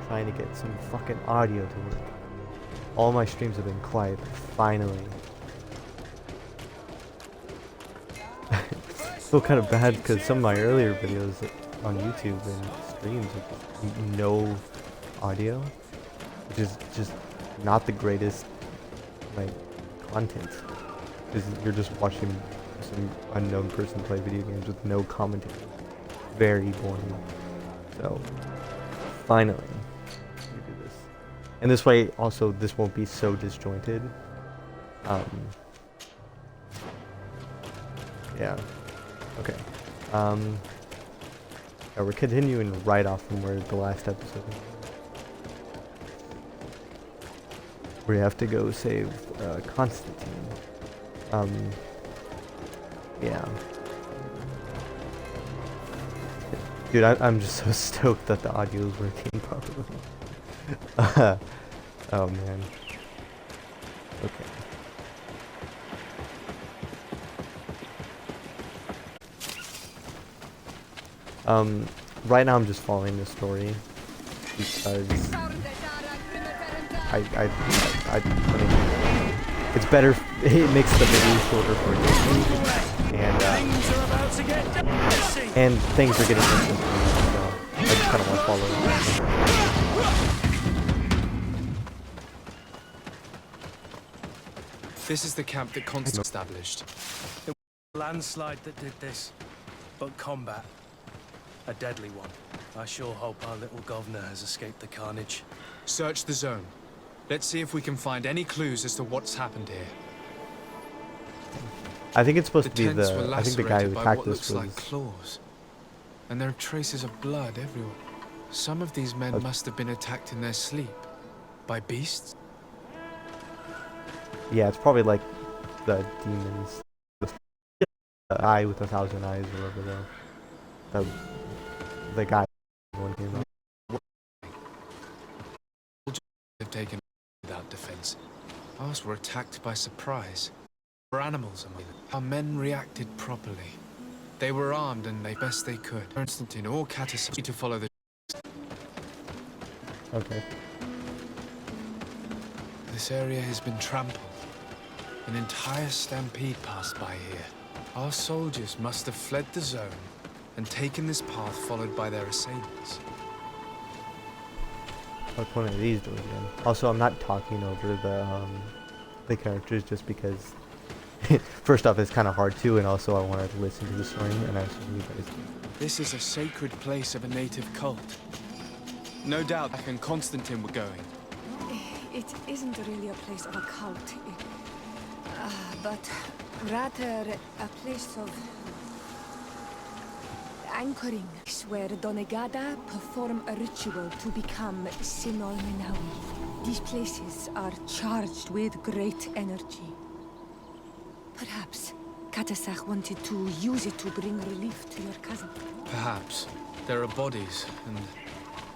trying to get some fucking audio to work. All my streams have been quiet, but finally. I feel kind of bad because some of my earlier videos on YouTube and streams have no audio, which is just not the greatest like content. Because you're just watching some unknown person play video games with no commentary. Very boring. So finally we do this, and this way also this won't be so disjointed. Yeah. Okay. Yeah, we're continuing right off from where the last episode was. We have to go save Constantine. Yeah. Dude, I'm just so stoked that the audio is working properly. Oh man. Okay. Right now I'm just following the story because I mean, it's better. It makes the video shorter for you, and things are getting interesting, so I just kind of want to follow it. This is the camp that Constantine established. It was a landslide that did this, but combat, a deadly one. I sure hope our little governor has escaped the carnage. Search the zone. Let's see if we can find any clues as to what's happened here. I think it's supposed to be tents the. I think the guy who attacked what this looks was. like claws, and there are traces of blood everywhere. Some of these men must have been attacked in their sleep by beasts. Yeah, it's probably like the demons, the eye with 1,000 eyes, or whatever the guy one came out. They've taken without defense. Ours were attacked by surprise. We're animals, and our men reacted properly. They were armed and they best they could. Constantine or Catus to follow the. Okay. This area has been trampled. An entire stampede passed by here. Our soldiers must have fled the zone and taken this path followed by their assailants. What's one of these doing again? Also, I'm not talking over the characters just because. First off, it's kind of hard too, and also I wanted to listen to the story and answer you guys. This is a sacred place of a native cult. No doubt back when Constantine were going. It isn't really a place of a cult, but rather a place of anchoring, where Donegada perform a ritual to become Sinol Menawi. These places are charged with great energy. Perhaps Katasach wanted to use it to bring relief to your cousin. Perhaps. There are bodies, and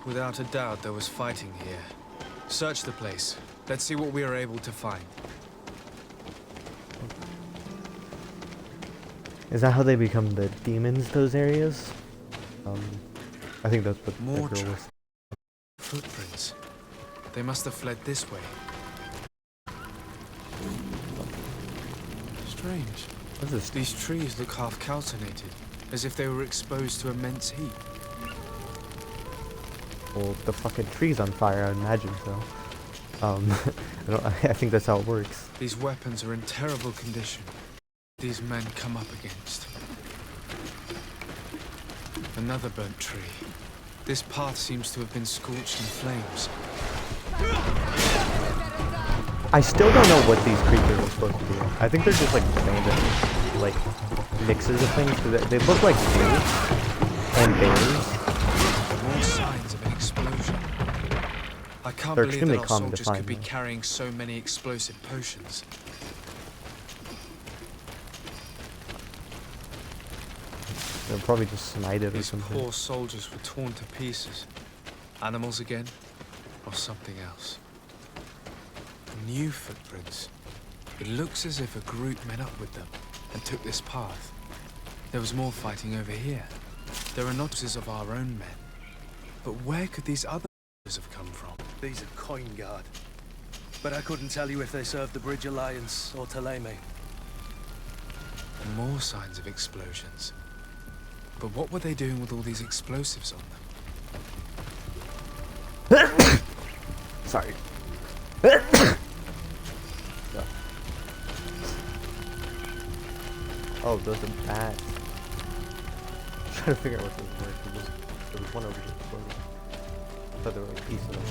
without a doubt there was fighting here. Search the place. Let's see what we are able to find. Is that how they become the demons, those areas? I think that's what the More girl was. footprints. They must have fled this way. Strange. What is this? These trees look half calcinated, as if they were exposed to immense heat. Well, the fucking tree's on fire, I imagine so. I think that's how it works. These weapons are in terrible condition. These men come up against. Another burnt tree. This path seems to have been scorched in flames. I still don't know what these creatures are supposed to be. I think they're just like random, like mixes of things. They look like snakes and bears. More signs of an explosion. I can't They're believe extremely that our common to soldiers could find, be though. carrying so many explosive potions. They're probably just smited or These something. poor soldiers were torn to pieces. Animals again, or something else. New footprints. It looks as if a group met up with them and took this path. There was more fighting over here. There are notices of our own men. But where could these other have come from. These are coin guard. But I couldn't tell you if they served the Bridge Alliance or Taleme. More signs of explosions. But what were they doing with all these explosives on them? Sorry. Oh, those are bats. I'm trying to figure out what those were. There was one over here floating. I thought they were like pieces of them.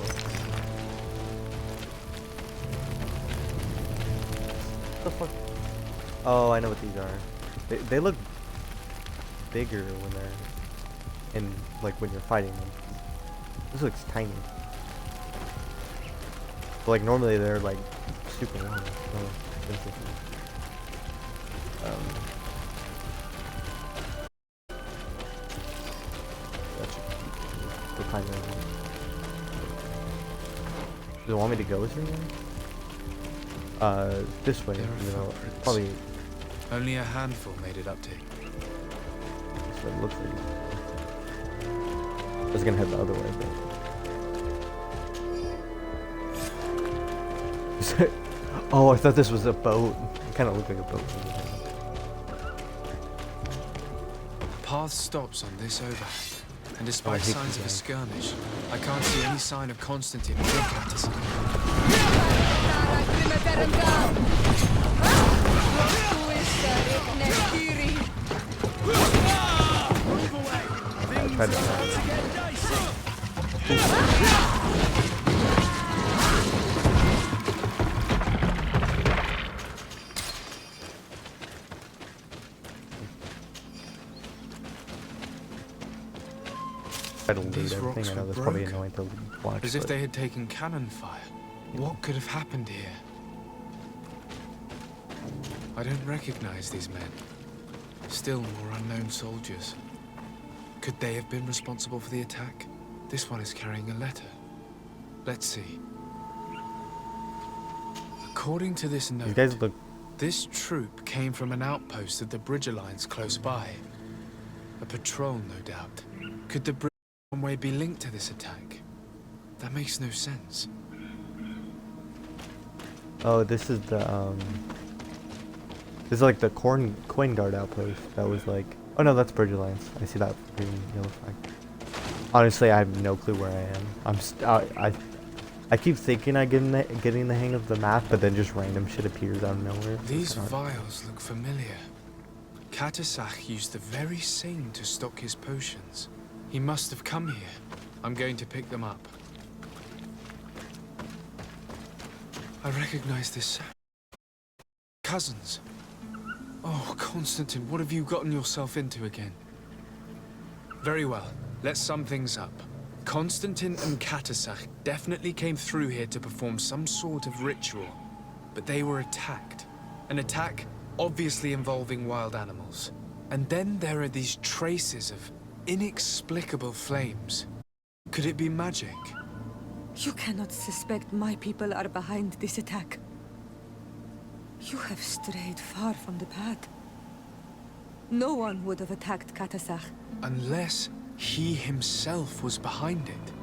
What the fuck? Oh, I know what these are. They look bigger when they're in, like, when you're fighting them. This looks tiny. But, like, normally they're like super long. Oh, interesting. Kind of. Do you want me to go through them? This way. You know, probably. Only a handful made it up to. That's what it looks like. I was gonna head the other way, but. Oh, I thought this was a boat. It kind of looked like a boat. The path stops on this overhang. And despite signs of a skirmish, I can't see any sign of Constantine or Cactus. These rocks were broken, as if they had taken cannon fire. What could have happened here? I don't recognize these men. Still more unknown soldiers. Could they have been responsible for the attack? This one is carrying a letter. Let's see. According to this note, this troop came from an outpost of the Bridge Alliance close by. A patrol, no doubt. Could the Bridge Way be linked to this attack? That makes no sense. Oh, this is the this is like the coin guard outpost. That was like, oh no, that's Bridge Alliance. I see that green yellow flag. Honestly, I have no clue where I am. I keep thinking I'm getting the hang of the map, but then just random shit appears out of nowhere. These vials look familiar. Katasach used the very same to stock his potions. He must have come here. I'm going to pick them up. I recognize this sound. Cousins. Oh, Constantine, what have you gotten yourself into again? Very well. Let's sum things up. Constantine and Katasach definitely came through here to perform some sort of ritual. But they were attacked. An attack obviously involving wild animals. And then there are these traces of inexplicable flames. Could it be magic? You cannot suspect my people are behind this attack. You have strayed far from the path. No one would have attacked Katasach. Unless he himself was behind it.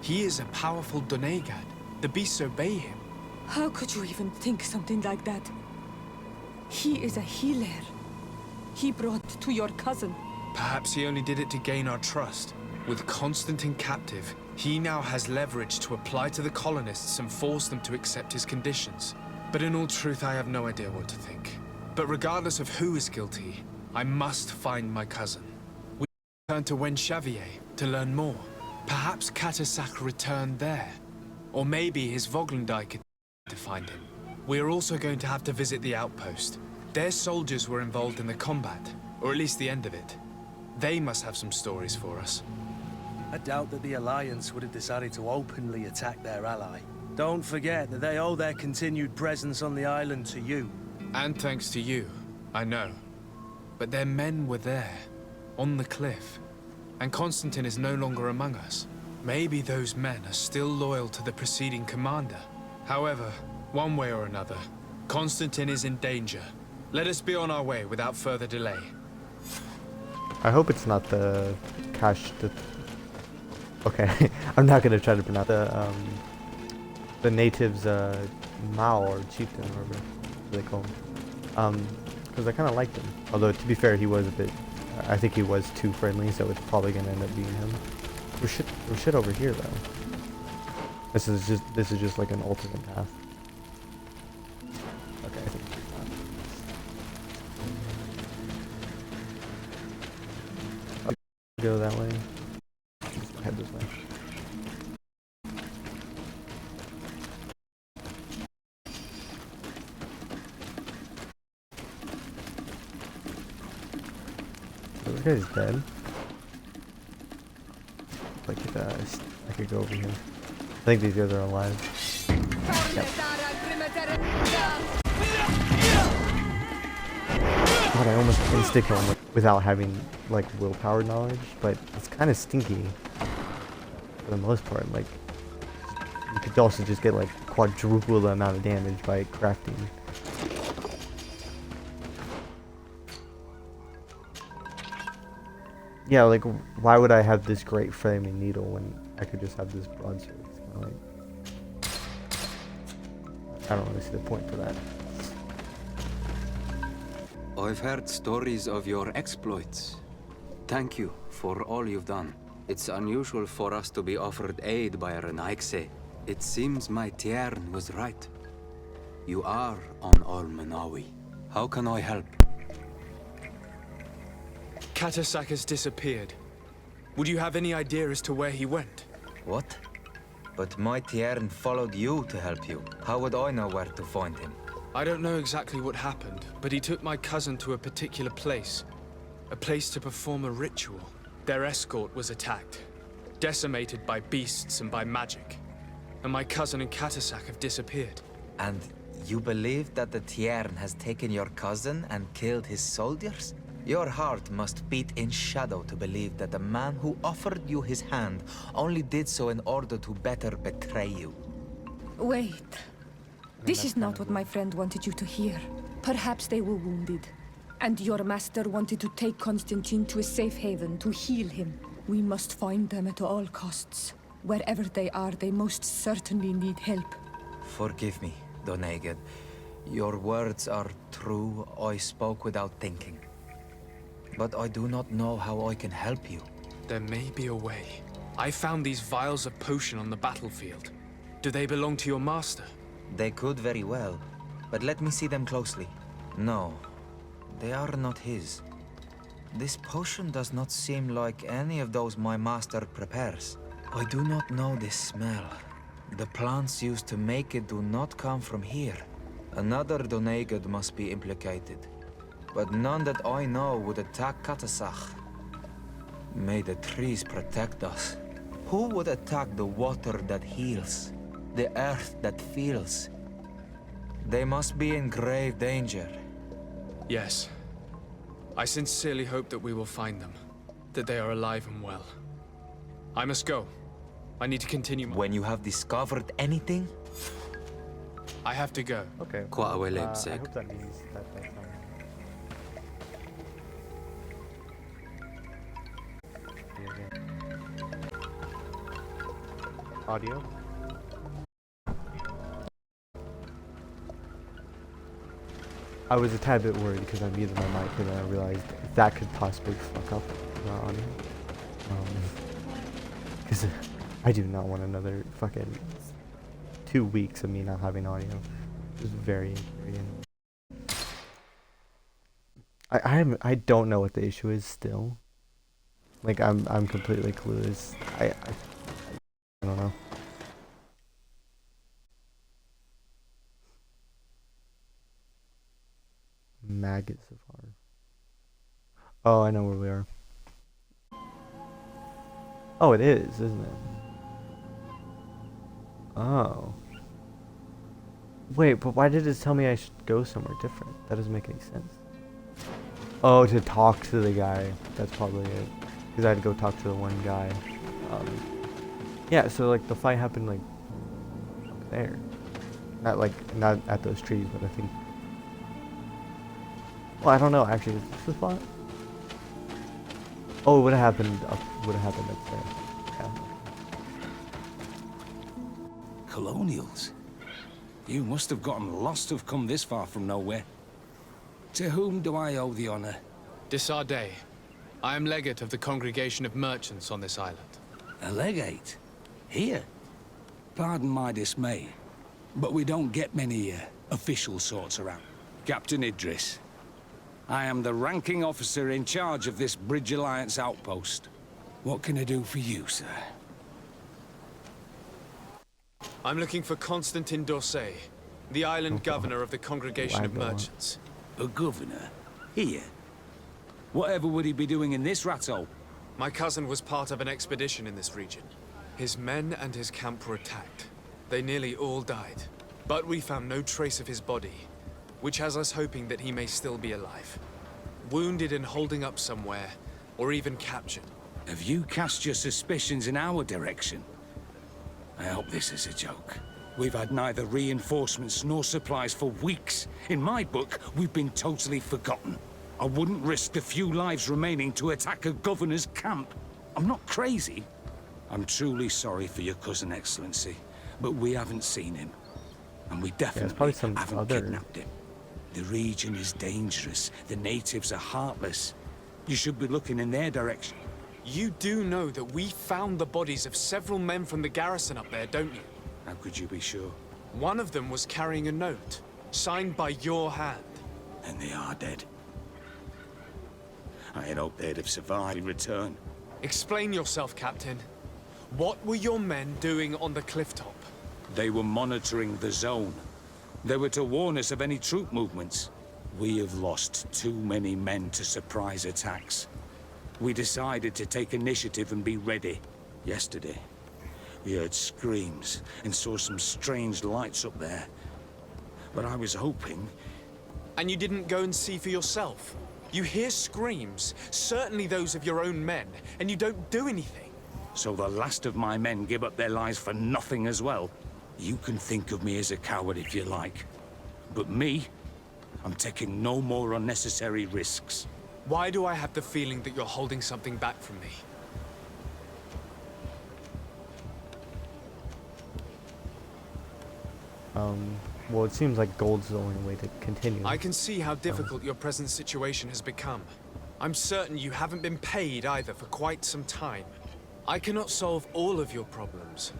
He is a powerful Donegad. The beasts obey him. How could you even think something like that? He is a healer. He brought to your cousin. Perhaps he only did it to gain our trust. With Constantine captive, he now has leverage to apply to the colonists and force them to accept his conditions. But in all truth, I have no idea what to think. But regardless of who is guilty, I must find my cousin. We turn to Wen Xavier to learn more. Perhaps Katasach returned there. Or maybe his Voglendai could to find him. We are also going to have to visit the outpost. Their soldiers were involved in the combat, or at least the end of it. They must have some stories for us. I doubt that the Alliance would have decided to openly attack their ally. Don't forget that they owe their continued presence on the island to you. And thanks to you, I know. But their men were there, on the cliff. And Constantine is no longer among us. Maybe those men are still loyal to the preceding commander. However, one way or another, Constantine is in danger. Let us be on our way without further delay. I hope it's not the cache that Okay, I'm not gonna try to pronounce the natives Mao or chieftain, or whatever they call him. Because I kind of liked him. Although to be fair, he was a bit. I think he was too friendly, so it's probably gonna end up being him. There's shit over here though. This is just like an alternate path. Okay, I think it's not. I'll go that way. Just head this way. So this guy's dead. Like I could go over here. I think these guys are alive. Yep. God, I almost insta kill him without having like willpower knowledge, but it's kind of stinky for the most part. Like you could also just get like quadruple the amount of damage by crafting. Yeah, like why would I have this great flaming needle when I could just have this broadsword? It's kind of like I don't really see the point for that. I've heard stories of your exploits. Thank you for all you've done. It's unusual for us to be offered aid by a Renaigse. It seems my Tiern was right. You are on Olmenawi. How can I help? Katasak has disappeared. Would you have any idea as to where he went? What? But my Tiern followed you to help you. How would I know where to find him? I don't know exactly what happened, but he took my cousin to a particular place. A place to perform a ritual. Their escort was attacked, decimated by beasts and by magic. And my cousin and Katasak have disappeared. And you believe that the Tiern has taken your cousin and killed his soldiers? Your heart must beat in shadow to believe that the man who offered you his hand only did so in order to better betray you. Wait. This is not what my friend wanted you to hear. Perhaps they were wounded, and your master wanted to take Constantine to a safe haven to heal him. We must find them at all costs. Wherever they are, they most certainly need help. Forgive me, Doneged. Your words are true. I spoke without thinking. But I do not know how I can help you. There may be a way. I found these vials of potion on the battlefield. Do they belong to your master? They could very well, but let me see them closely. No, they are not his. This potion does not seem like any of those my master prepares. I do not know this smell. The plants used to make it do not come from here. Another Doneged must be implicated, but none that I know would attack Katasach. May the trees protect us. Who would attack the water that heals? The earth that feels? They must be in grave danger. Yes. I sincerely hope that we will find them. That they are alive and well. I must go. I need to continue my... When you have discovered anything? I have to go. Okay. Quite a way I Leipzig. hope that means that that's audio. I was a tad bit worried because I muted my mic and then I realized that could possibly fuck up the audio. Because I do not want another fucking 2 weeks of me not having audio. It was very, very annoying. I don't know what the issue is still. Like I'm completely clueless. I don't know. Maggot Safari. Oh, I know where we are. Oh, it is, isn't it? Oh. Wait, but why did it tell me I should go somewhere different? That doesn't make any sense. Oh, to talk to the guy. That's probably it. Because I had to go talk to the one guy. Yeah, so like the fight happened like up there. Not at those trees, but I think. Well, I don't know actually. Is this the spot? Oh, it would have happened up there. Yeah. Colonials? You must have gotten lost to have come this far from nowhere. To whom do I owe the honor? Desardet. I am legate of the congregation of merchants on this island. A legate? Here? Pardon my dismay, but we don't get many official sorts around. Captain Idris. I am the ranking officer in charge of this Bridge Alliance outpost. What can I do for you, sir? I'm looking for Constantin d'Orsay, the island governor of the congregation of merchants. A governor? Here? Whatever would he be doing in this rat hole? My cousin was part of an expedition in this region. His men and his camp were attacked. They nearly all died. But we found no trace of his body, which has us hoping that he may still be alive. Wounded and holding up somewhere, or even captured. Have you cast your suspicions in our direction? I hope this is a joke. We've had neither reinforcements nor supplies for weeks. In my book, we've been totally forgotten. I wouldn't risk the few lives remaining to attack a governor's camp. I'm not crazy. I'm truly sorry for your cousin, Excellency, but we haven't seen him. And we definitely haven't kidnapped him. The region is dangerous. The natives are heartless. You should be looking in their direction. You do know that we found the bodies of several men from the garrison up there, don't you? How could you be sure? One of them was carrying a note, signed by your hand. And they are dead. I had hoped they'd have survived the return. Explain yourself, Captain. What were your men doing on the cliff top? They were monitoring the zone. They were to warn us of any troop movements. We have lost too many men to surprise attacks. We decided to take initiative and be ready. Yesterday, we heard screams and saw some strange lights up there. But I was hoping... And you didn't go and see for yourself? You hear screams, certainly those of your own men, and you don't do anything. So the last of my men give up their lives for nothing as well? You can think of me as a coward if you like. But me, I'm taking no more unnecessary risks. Why do I have the feeling that you're holding something back from me? Well, it seems like gold's the only way to continue. I can see how difficult your present situation has become. I'm certain you haven't been paid either for quite some time. I cannot solve all of your problems.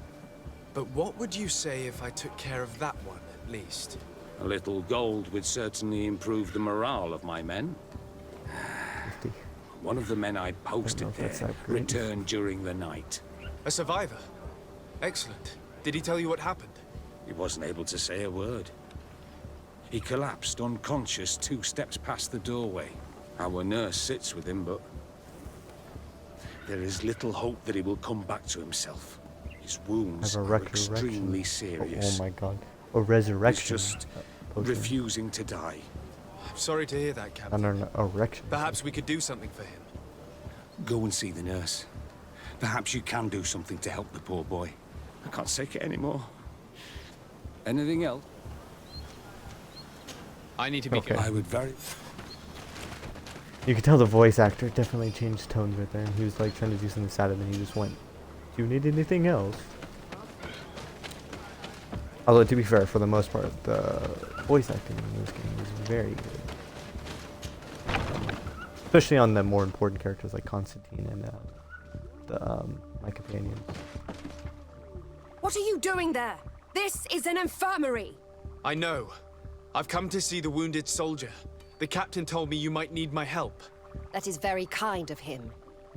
But what would you say if I took care of that one, at least? A little gold would certainly improve the morale of my men. 50. One of the men I posted there returned during the night. A survivor? Excellent. Did he tell you what happened? He wasn't able to say a word. He collapsed unconscious 2 steps past the doorway. Our nurse sits with him, but there is little hope that he will come back to himself. His wounds are extremely serious. Oh my god. A resurrection. He's just refusing to die. I'm sorry to hear that, Captain. An erection. Perhaps we could do something for him. Go and see the nurse. Perhaps you can do something to help the poor boy. I can't take it anymore. Anything else? I need to be Okay. I would very... You could tell the voice actor definitely changed tones right there. He was like trying to do something sad and then he just went, "Do you need anything else?" Although to be fair, for the most part, the voice acting in this game is very good. Especially on the more important characters like Constantine and my companions. What are you doing there? This is an infirmary! I know. I've come to see the wounded soldier. The captain told me you might need my help. That is very kind of him.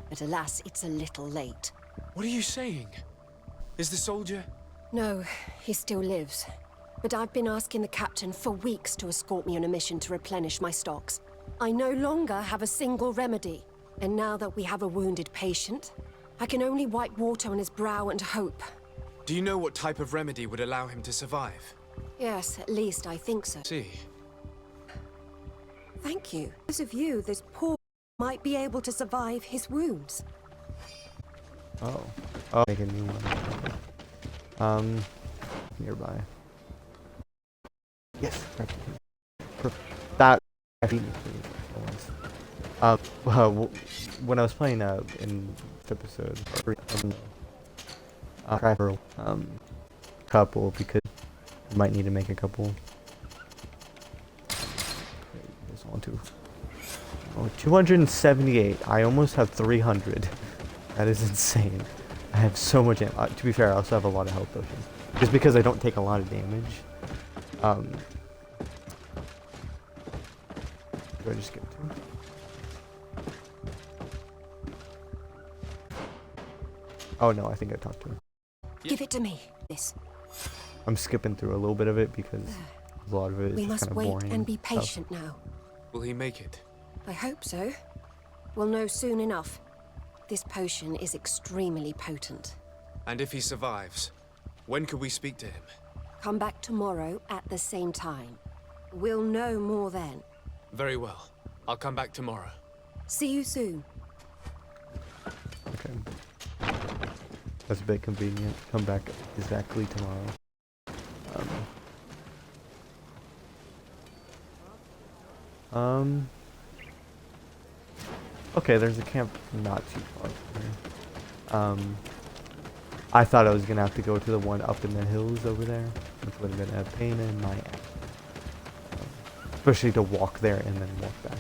But alas, it's a little late. What are you saying? Is the soldier... No, he still lives. But I've been asking the captain for weeks to escort me on a mission to replenish my stocks. I no longer have a single remedy. And now that we have a wounded patient, I can only wipe water on his brow and hope. Do you know what type of remedy would allow him to survive? Yes, at least I think so. See. Thank you. Because of you, this poor might be able to survive his wounds. Oh. Oh, make a new one. Nearby. Yes. That. Well, when I was playing in this episode, couple because you might need to make a couple. There's one, two. Oh, 278. I almost have 300. That is insane. I have so much. To be fair, I also have a lot of health potions. Just because I don't take a lot of damage. Do I just skip to? Oh no, I think I talked to him. Give it to me. This. I'm skipping through a little bit of it because a lot of it is We just must kind of wait boring and be stuff. patient now. Will he make it? I hope so. We'll know soon enough. This potion is extremely potent. And if he survives, when could we speak to him? Come back tomorrow at the same time. We'll know more then. Very well. I'll come back tomorrow. See you soon. Okay. That's a bit convenient. Come back exactly tomorrow. Okay, there's a camp not too far from here. I thought I was gonna have to go to the one up in the hills over there, which would have been a pain in my ass. Especially to walk there and then walk back.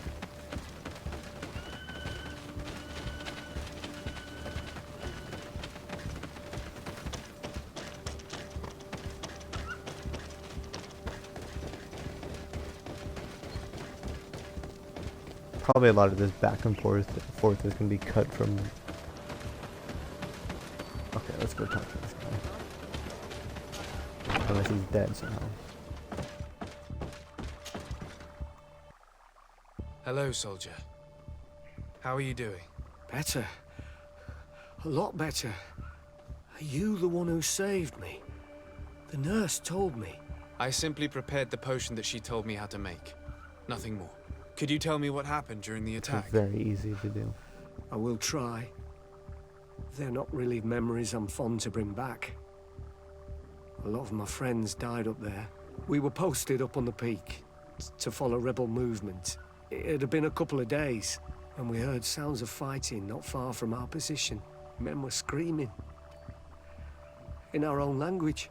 Probably a lot of this back and forth is gonna be cut from. Okay, let's go talk to this guy. Unless he's dead somehow. Hello, soldier. How are you doing? Better. A lot better. Are you the one who saved me? The nurse told me. I simply prepared the potion that she told me how to make. Nothing more. Could you tell me what happened during the attack? It's very easy to do. I will try. They're not really memories I'm fond to bring back. A lot of my friends died up there. We were posted up on the peak to follow rebel movement. It had been a couple of days when we heard sounds of fighting not far from our position. Men were screaming in our own language.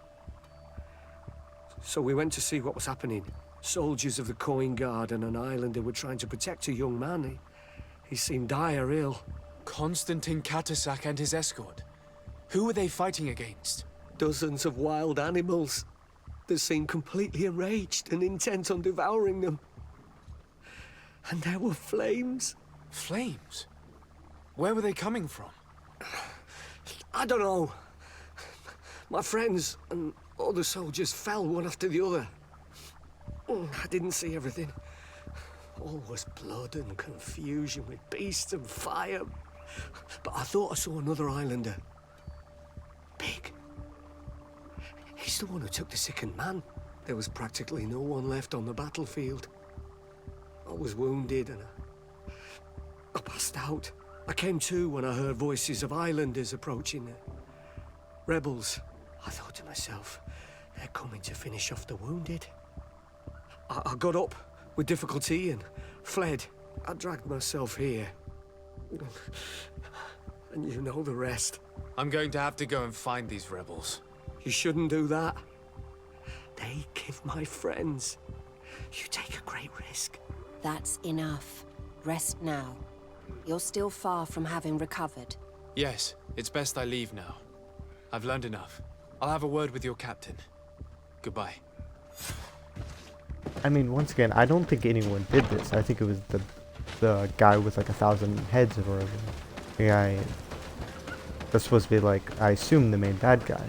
So we went to see what was happening. Soldiers of the Coin Guard and an islander were trying to protect a young man. He seemed dire ill. Konstantin Katasak and his escort. Who were they fighting against? Dozens of wild animals. They seemed completely enraged and intent on devouring them. And there were flames. Flames? Where were they coming from? I don't know. My friends and other soldiers fell one after the other. I didn't see everything. All was blood and confusion with beasts and fire. But I thought I saw another islander. Big. He's the one who took the sickened man. There was practically no one left on the battlefield. I was wounded and I passed out. I came to when I heard voices of islanders approaching. Rebels. I thought to myself, they're coming to finish off the wounded. I got up with difficulty and fled. I dragged myself here. And you know the rest. I'm going to have to go and find these rebels. You shouldn't do that. They give my friends. You take a great risk. That's enough. Rest now. You're still far from having recovered. Yes, it's best I leave now. I've learned enough. I'll have a word with your captain. Goodbye. I mean, once again, I don't think anyone did this. I think it was the guy with like 1,000 heads or whatever. The guy that's supposed to be like, I assume the main bad guy.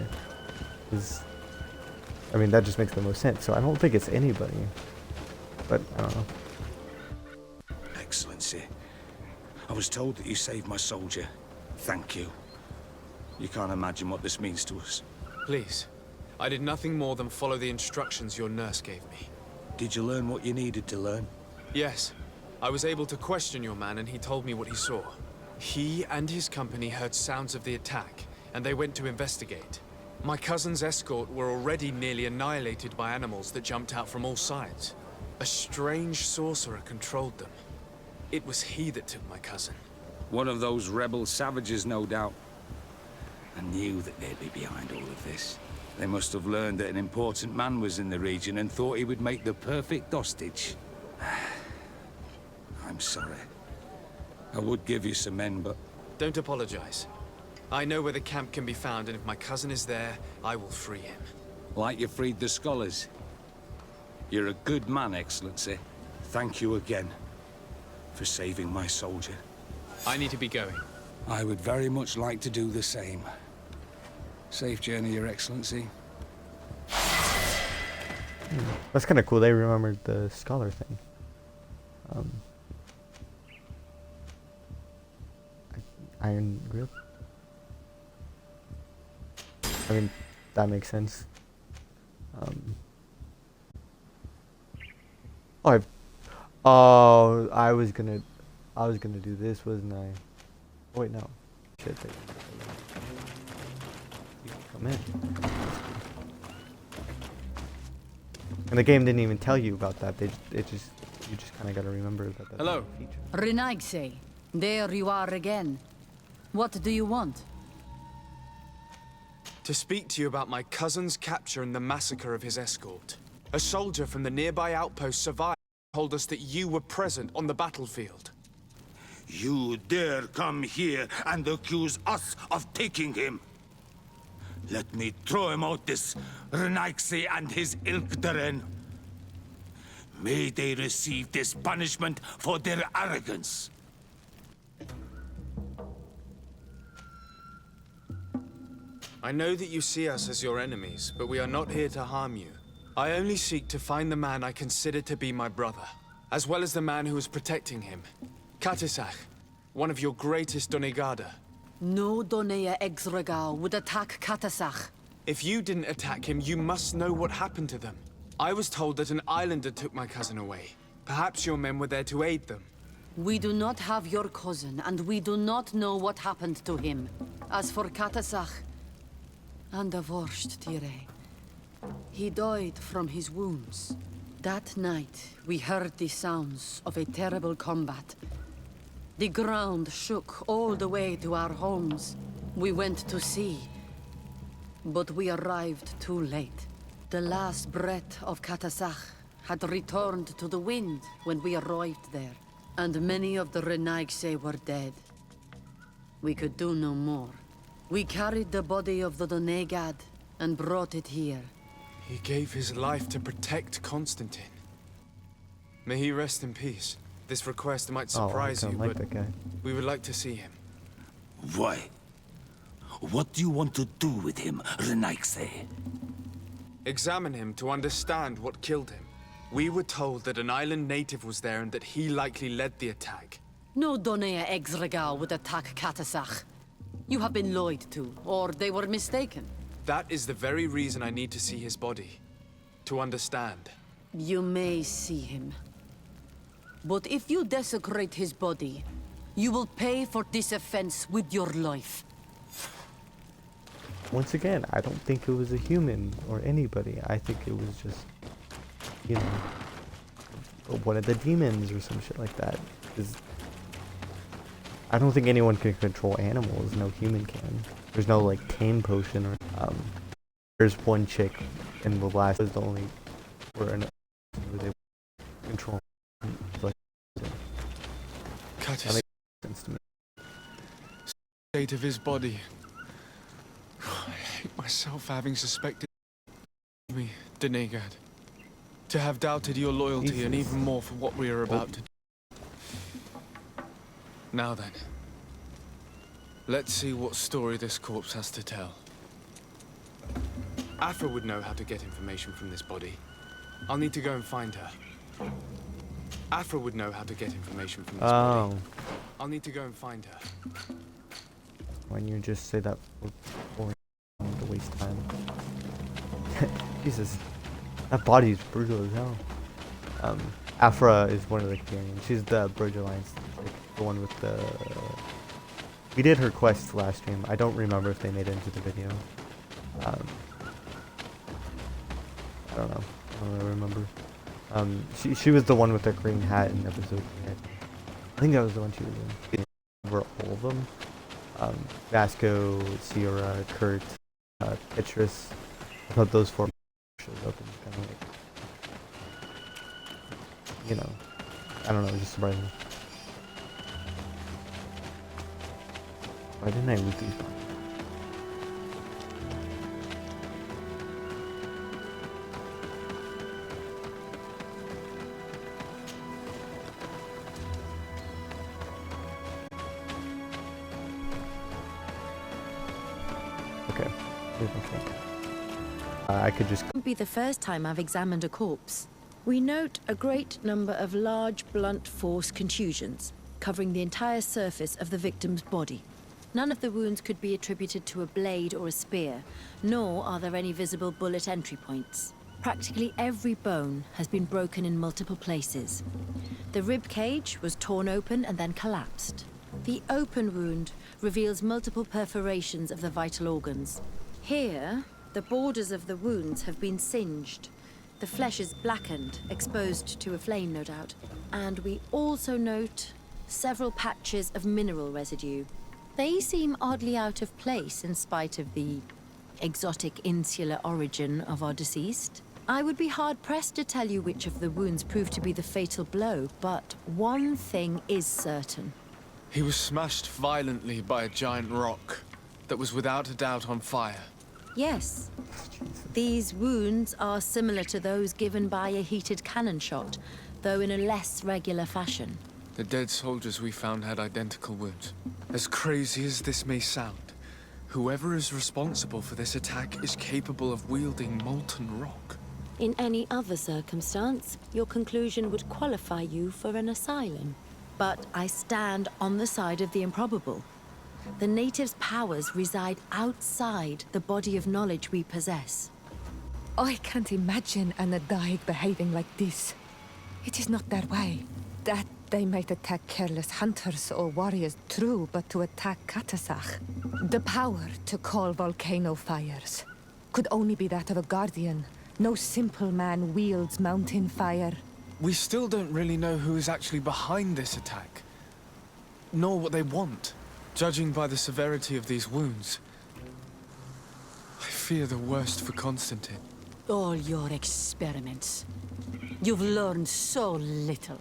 I mean, that just makes the most sense. So I don't think it's anybody. But I don't know. Excellency, I was told that you saved my soldier. Thank you. You can't imagine what this means to us. Please. I did nothing more than follow the instructions your nurse gave me. Did you learn what you needed to learn? Yes. I was able to question your man and he told me what he saw. He and his company heard sounds of the attack, and they went to investigate. My cousin's escort were already nearly annihilated by animals that jumped out from all sides. A strange sorcerer controlled them. It was he that took my cousin. One of those rebel savages, no doubt. I knew that they'd be behind all of this. They must have learned that an important man was in the region and thought he would make the perfect hostage. I'm sorry. I would give you some men, but... Don't apologize. I know where the camp can be found, and if my cousin is there, I will free him. like you freed the scholars. You're a good man, Excellency. Thank you again for saving my soldier. I need to be going. I would very much like to do the same. Safe journey, Your Excellency. That's kind of cool. They remembered the scholar thing. Iron grip. I mean, that makes sense. I was gonna do this, wasn't I? Oh, wait, no. Shit. You can come in. And the game didn't even tell you about that. You just kind of got to remember that. That's Hello. a feature. Renaigse, there you are again. What do you want? To speak to you about my cousin's capture and the massacre of his escort. A soldier from the nearby outpost survived and told us that you were present on the battlefield. You dare come here and accuse us of taking him? Let me throw him out this Renaigse and his Ilkdaren. May they receive this punishment for their arrogance. I know that you see us as your enemies, but we are not here to harm you. I only seek to find the man I consider to be my brother, as well as the man who is protecting him. Katisach, one of your greatest Donegada. No Donea Exregal would attack Katasach. If you didn't attack him, you must know what happened to them. I was told that an islander took my cousin away. Perhaps your men were there to aid them. We do not have your cousin, and we do not know what happened to him. As for Katasach, and the worst, Tire, he died from his wounds. That night, we heard the sounds of a terrible combat. The ground shook all the way to our homes. We went to see, but we arrived too late. The last breath of Katasach had returned to the wind when we arrived there, and many of the Renaigse were dead. We could do no more. We carried the body of the Donegad and brought it here. He gave his life to protect Constantine. May he rest in peace. This request might surprise you, like but that guy. we would like to see him. Why? What do you want to do with him, Renaigse? Examine him to understand what killed him. We were told that an island native was there and that he likely led the attack. No Donea Exregal would attack Katasach. You have been lied to, or they were mistaken. That is the very reason I need to see his body. To understand. You may see him. But if you desecrate his body, you will pay for this offense with your life. Once again, I don't think it was a human or anybody. I think it was just, you know, one of the demons or some shit like that. 'Cause I don't think anyone can control animals. No human can. There's no like tame potion or there's one chick in the last is the only where they control like Cut that his makes sense to me. state of his body. I hate myself for having suspected me, Donegad. To have doubted your loyalty and Jesus. even more for what we are about to do. Now then, let's see what story this corpse has to tell. Afra would know how to get information from this body. I'll need to go and find her. Afra would know how to get information from this body. I'll need to go and find her. When you just say that for to waste time. Jesus, that body is brutal as hell. Afra is one of the companions. She's the Bridge Alliance, like the one with the. We did her quest last stream. I don't remember if they made it into the video. I don't know. I don't really remember. She was the one with the green hat in episode 3. I think that was the one she was in. Over all of them. Vasco, Sierra, Kurt, Petrus, I thought those four shows up and kind of like, you know, I don't know, it just surprised me. Why didn't I loot these? Okay, here's my thing. I could just. Won't be the first time I've examined a corpse. We note a great number of large blunt force contusions, covering the entire surface of the victim's body. None of the wounds could be attributed to a blade or a spear, nor are there any visible bullet entry points. Practically every bone has been broken in multiple places. The rib cage was torn open and then collapsed. The open wound reveals multiple perforations of the vital organs. Here, the borders of the wounds have been singed. The flesh is blackened, exposed to a flame, no doubt. And we also note several patches of mineral residue. They seem oddly out of place in spite of the exotic insular origin of our deceased. I would be hard-pressed to tell you which of the wounds proved to be the fatal blow, but one thing is certain. He was smashed violently by a giant rock that was without a doubt on fire. Yes. These wounds are similar to those given by a heated cannon shot, though in a less regular fashion. The dead soldiers we found had identical wounds. As crazy as this may sound, whoever is responsible for this attack is capable of wielding molten rock. In any other circumstance, your conclusion would qualify you for an asylum. But I stand on the side of the improbable. The natives' powers reside outside the body of knowledge we possess. I can't imagine an Adaig behaving like this. It is not their way. That they might attack careless hunters or warriors, true, but to attack Katasach, the power to call volcano fires, could only be that of a guardian. No simple man wields mountain fire. We still don't really know who is actually behind this attack, nor what they want. Judging by the severity of these wounds, I fear the worst for Constantine. All your experiments. You've learned so little.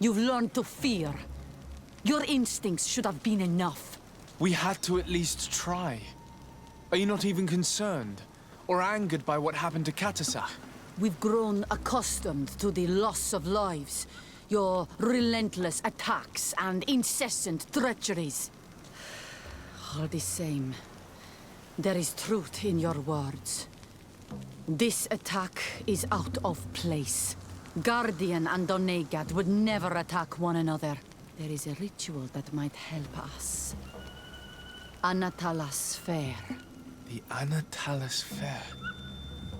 You've learned to fear. Your instincts should have been enough. We had to at least try. Are you not even concerned or angered by what happened to Katasach? We've grown accustomed to the loss of lives, your relentless attacks and incessant treacheries. All the same, there is truth in your words. This attack is out of place. Guardian and Donegad would never attack one another. There is a ritual that might help us. Anatalas Fair. The Anatalas Fair.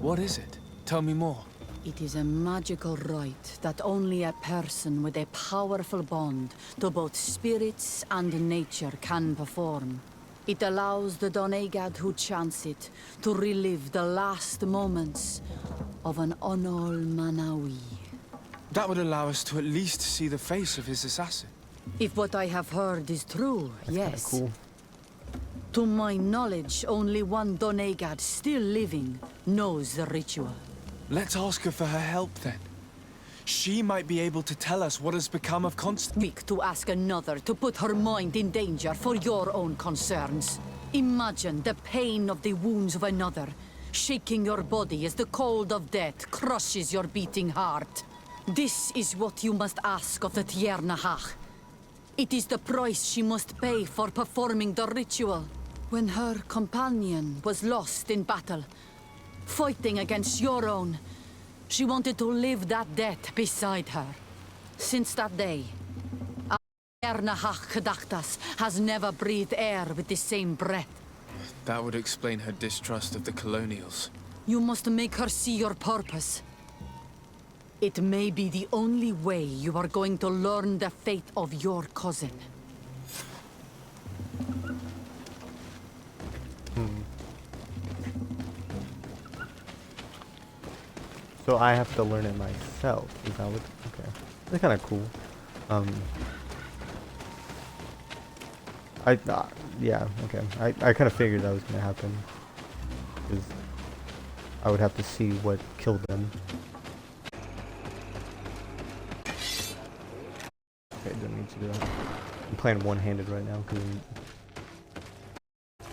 What is it? Tell me more. It is a magical rite that only a person with a powerful bond to both spirits and nature can perform. It allows the Donegad who chants it to relive the last moments of an Onol Manawi. That would allow us to at least see the face of his assassin. If what I have heard is true, yes. Cool. To my knowledge, only one Donegad still living knows the ritual. Let's ask her for her help then. She might be able to tell us what has become of Constantine. Weak to ask another to put her mind in danger for your own concerns. Imagine the pain of the wounds of another, shaking your body as the cold of death crushes your beating heart. This is what you must ask of the Tiernahach. It is the price she must pay for performing the ritual. When her companion was lost in battle, fighting against your own, she wanted to live that death beside her. Since that day, Tiernahach Gedachtas has never breathed air with the same breath. That would explain her distrust of the colonials. You must make her see your purpose. It may be the only way you are going to learn the fate of your cousin. So I have to learn it myself. Is that what? Okay, that's kind of cool. Yeah, okay. I kind of figured that was gonna happen. 'Cause I would have to see what killed them. Okay, don't need to do that. I'm playing one-handed right now because I'm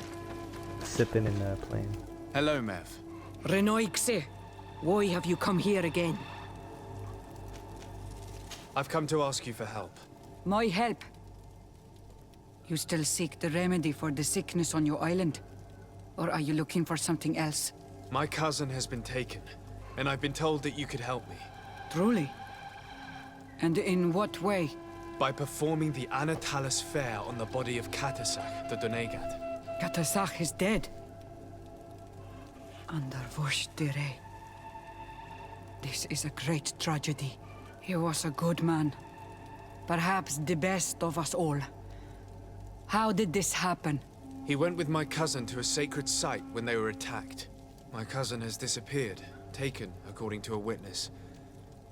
sipping and playing. Hello, Mev. Renoixe, why have you come here again? I've come to ask you for help. My help? You still seek the remedy for the sickness on your island? Or are you looking for something else? My cousin has been taken, and I've been told that you could help me. Truly? And in what way? By performing the Anatalis fair on the body of Katasach, the Donegat. Katasach is dead. Under Vosh-Dire. This is a great tragedy. He was a good man. Perhaps the best of us all. How did this happen? He went with my cousin to a sacred site when they were attacked. My cousin has disappeared, taken according to a witness,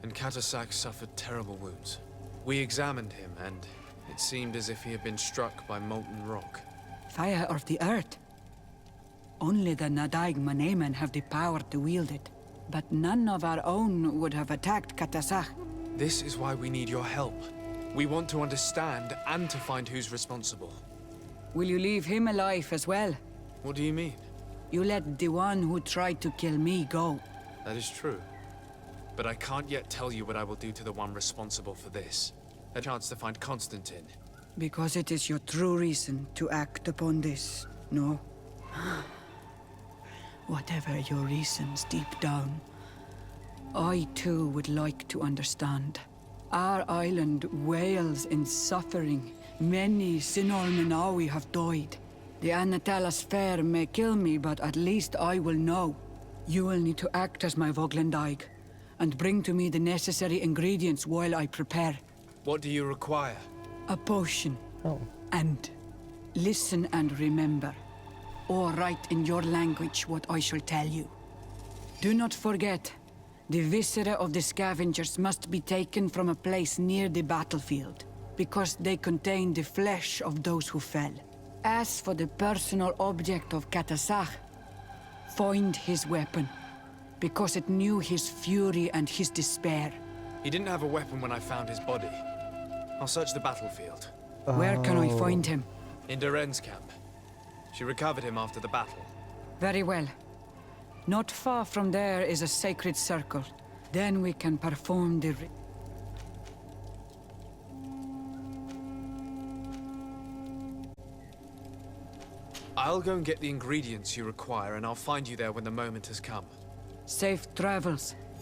and Katasach suffered terrible wounds. We examined him, and it seemed as if he had been struck by molten rock. Fire of the earth. Only the Nadaig Manemen have the power to wield it. But none of our own would have attacked Katasach. This is why we need your help. We want to understand and to find who's responsible. Will you leave him alive as well? What do you mean? You let the one who tried to kill me go. That is true. But I can't yet tell you what I will do to the one responsible for this. A chance to find Constantine. Because it is your true reason to act upon this, no? Whatever your reasons deep down, I too would like to understand. Our island wails in suffering. Many Sinol Minawi have died. The Anatalas fair may kill me, but at least I will know. You will need to act as my Voglendaig, and bring to me the necessary ingredients while I prepare. What do you require? A potion. Oh. And listen and remember, or write in your language what I shall tell you. Do not forget, the viscera of the scavengers must be taken from a place near the battlefield, because they contain the flesh of those who fell. As for the personal object of Katasach, find his weapon, because it knew his fury and his despair. He didn't have a weapon when I found his body. I'll search the battlefield. Where can I find him? In Doren's camp. She recovered him after the battle. Very well. Not far from there is a sacred circle. Then we can perform the I'll go and get the ingredients you require, and I'll find you there when the moment has come. Safe travels.